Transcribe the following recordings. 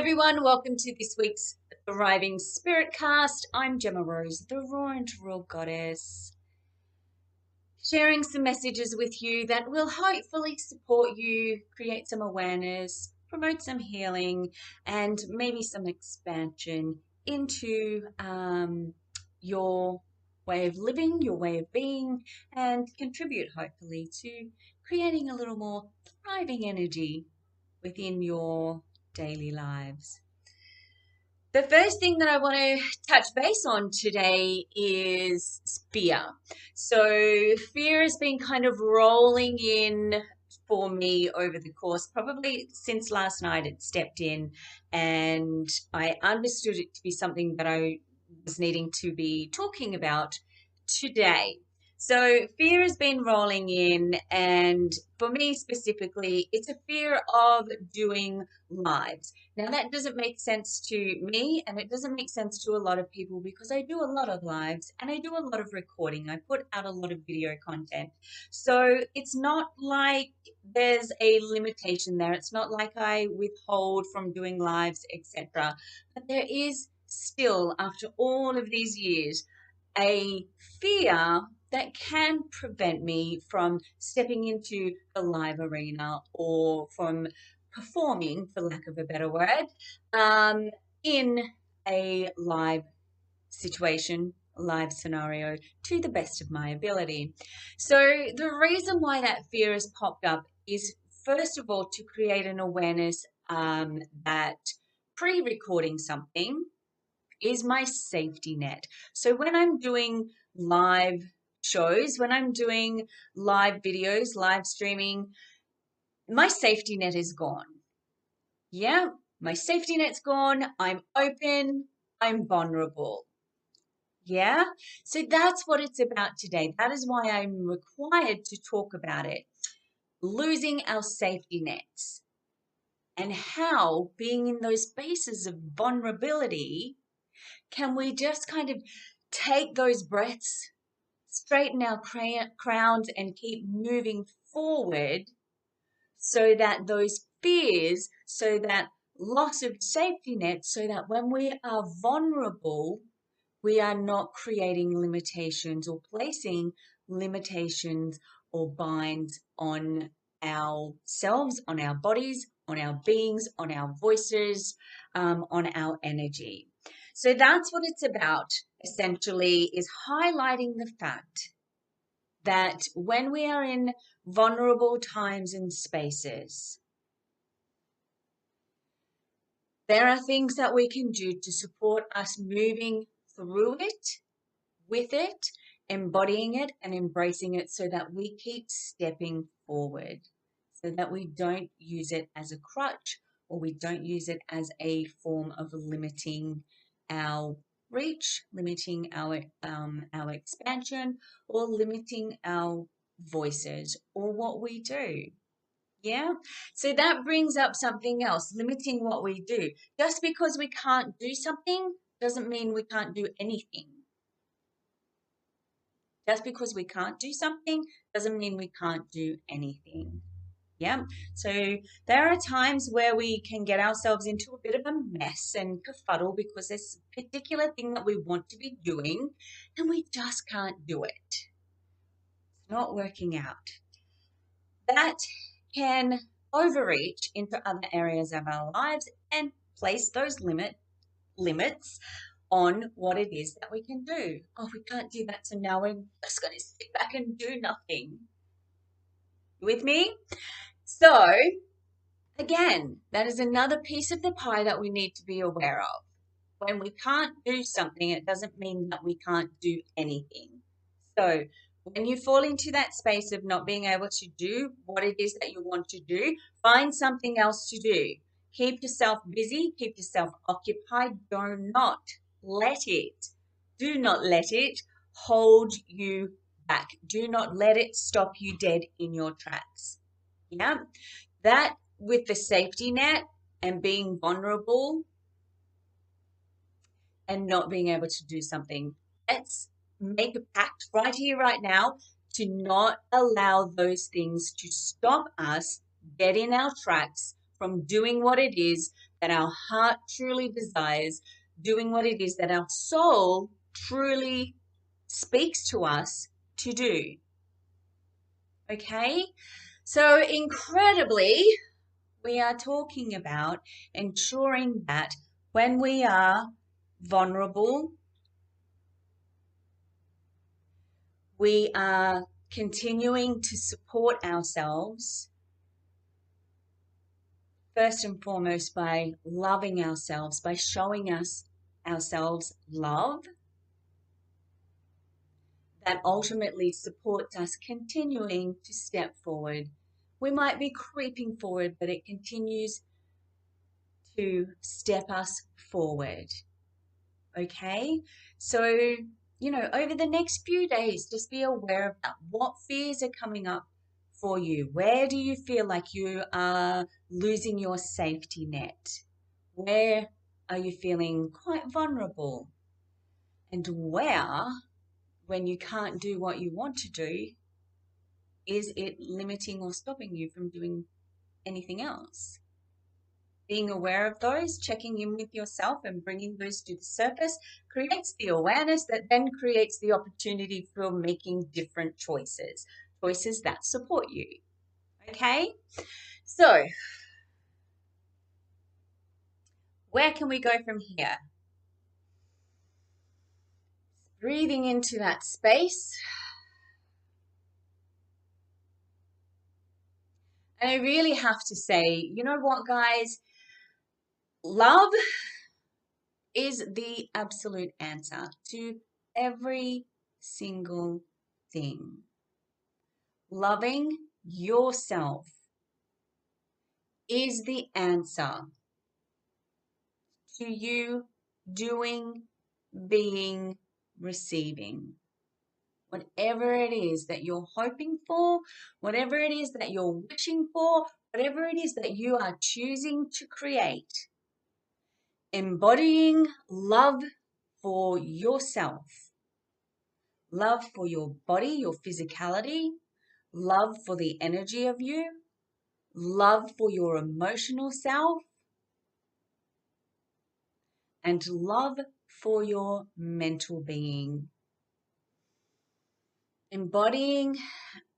everyone, welcome to this week's Thriving SpiritCast. I'm Gemma Rose, the raw and real goddess, sharing some messages with you that will hopefully support you, create some awareness, promote some healing, and maybe some expansion into your way of living, your way of being, and contribute hopefully to creating a little more thriving energy within your daily lives. The first thing that I want to touch base on today is fear. So fear has been kind of rolling in for me over the course, probably since last night it stepped in, and I understood it to be something that I was needing to be talking about today. So fear has been rolling in, and for me specifically, it's a fear of doing lives. Now, that doesn't make sense to me, and it doesn't make sense to a lot of people because I do a lot of lives and I do a lot of recording. I put out a lot of video content. So it's not like there's a limitation there. It's not like I withhold from doing lives, etc. But there is still, after all of these years, a fear that can prevent me from stepping into the live arena or from performing, for lack of a better word, in a live situation, live scenario, to the best of my ability. So the reason why that fear has popped up is, first of all, to create an awareness that pre-recording something is my safety net. So when I'm doing live shows, when I'm doing live videos, live streaming, my safety net is gone. Yeah, my safety net's gone. I'm open. I'm vulnerable. Yeah, so that's what it's about today. That is why I'm required to talk about it. Losing our safety nets and how being in those spaces of vulnerability, can we just kind of take those breaths, straighten our crowns, and keep moving forward so that those fears, so that loss of safety nets, so that when we are vulnerable, we are not creating limitations or placing limitations or binds on ourselves, on our bodies, on our beings, on our voices, on our energy. So that's what it's about, essentially, is highlighting the fact that when we are in vulnerable times and spaces, there are things that we can do to support us moving through it, with it, embodying it and embracing it so that we keep stepping forward, so that we don't use it as a crutch or we don't use it as a form of limiting our reach, limiting our expansion, or limiting our voices or what we do. Yeah, so that brings up something else, limiting what we do. Just because we can't do something doesn't mean we can't do anything. Just because we can't do something doesn't mean we can't do anything. Yeah. So there are times where we can get ourselves into a bit of a mess and kerfuddle because there's a particular thing that we want to be doing and we just can't do it. It's not working out. That can overreach into other areas of our lives and place those limits on what it is that we can do. Oh, we can't do that, so now we're just going to sit back and do nothing. You with me? So, again, that is another piece of the pie that we need to be aware of. When we can't do something, it doesn't mean that we can't do anything. So, when you fall into that space of not being able to do what it is that you want to do, find something else to do. Keep yourself busy, keep yourself occupied. Do not let it hold you back. Do not let it stop you dead in your tracks. Yeah, that with the safety net and being vulnerable and not being able to do something. Let's make a pact right here, right now, to not allow those things to stop us dead in our tracks from doing what it is that our heart truly desires, doing what it is that our soul truly speaks to us to do. Okay? So incredibly, we are talking about ensuring that when we are vulnerable, we are continuing to support ourselves, first and foremost by loving ourselves, by showing ourselves love that ultimately supports us continuing to step forward. We might be creeping forward, but it continues to step us forward. Okay? So, over the next few days, just be aware of that. What fears are coming up for you? Where do you feel like you are losing your safety net? Where are you feeling quite vulnerable? And where, when you can't do what you want to do, is it limiting or stopping you from doing anything else? Being aware of those, checking in with yourself and bringing those to the surface creates the awareness that then creates the opportunity for making different choices that support you. Okay? So, where can we go from here? Breathing into that space. And I really have to say, you know what, guys? Love is the absolute answer to every single thing. Loving yourself is the answer to you doing, being, receiving. Whatever it is that you're hoping for, whatever it is that you're wishing for, whatever it is that you are choosing to create, embodying love for yourself, love for your body, your physicality, love for the energy of you, love for your emotional self, and love for your mental being. Embodying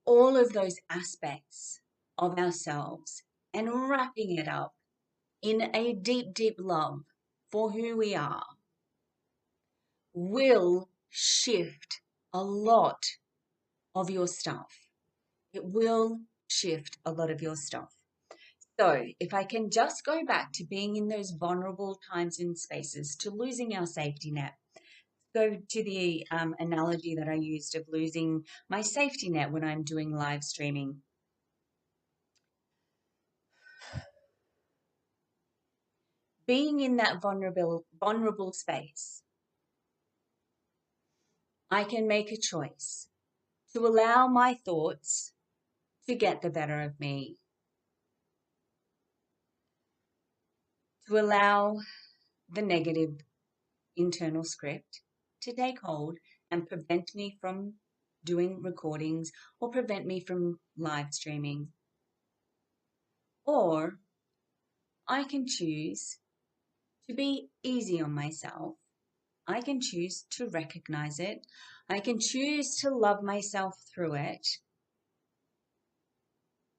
all of those aspects of ourselves and wrapping it up in a deep, deep love for who we are will shift a lot of your stuff. It will shift a lot of your stuff. So if I can just go back to being in those vulnerable times and spaces, to losing our safety net, go to the analogy that I used of losing my safety net when I'm doing live streaming. Being in that vulnerable space, I can make a choice to allow my thoughts to get the better of me, to allow the negative internal script to take hold and prevent me from doing recordings or prevent me from live streaming. Or I can choose to be easy on myself. I can choose to recognize it. I can choose to love myself through it.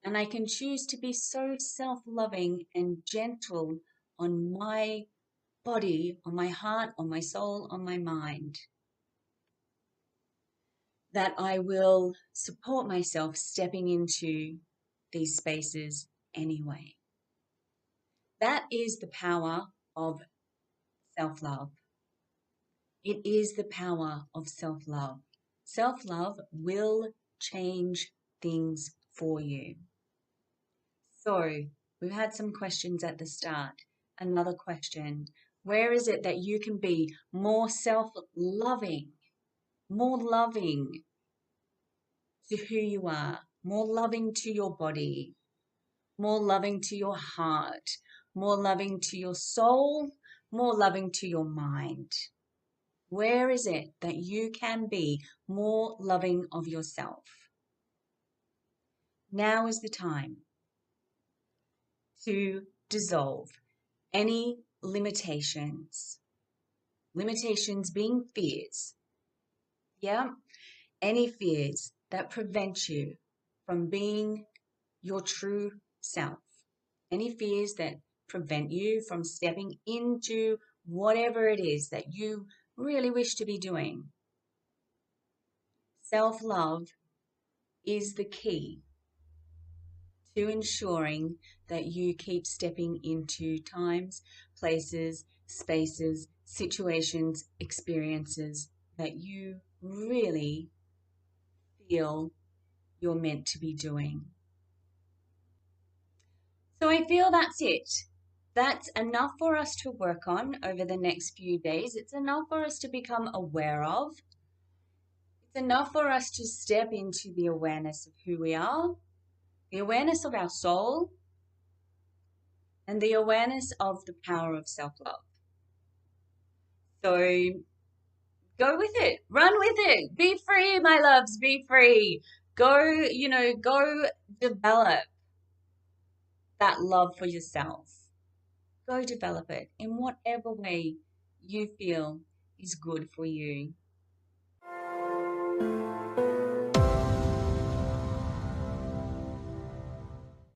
And I can choose to be so self-loving and gentle on my body, on my heart, on my soul, on my mind, that I will support myself stepping into these spaces anyway. That is the power of self-love. It is the power of self-love. Self-love will change things for you. So we've had some questions at the start. Another question: where is it that you can be more self-loving, more loving to who you are, more loving to your body, more loving to your heart, more loving to your soul, more loving to your mind? Where is it that you can be more loving of yourself? Now is the time to dissolve. any limitations. Limitations being fears. Yeah, any fears that prevent you from being your true self. Any fears that prevent you from stepping into whatever it is that you really wish to be doing. Self-love is the key to ensuring that you keep stepping into times, places, spaces, situations, experiences that you really feel you're meant to be doing. So I feel that's it. That's enough for us to work on over the next few days. It's enough for us to become aware of. It's enough for us to step into the awareness of who we are, the awareness of our soul, and the awareness of the power of self-love. So go with it, run with it, be free, my loves, be free. Go develop that love for yourself. Go develop it in whatever way you feel is good for you.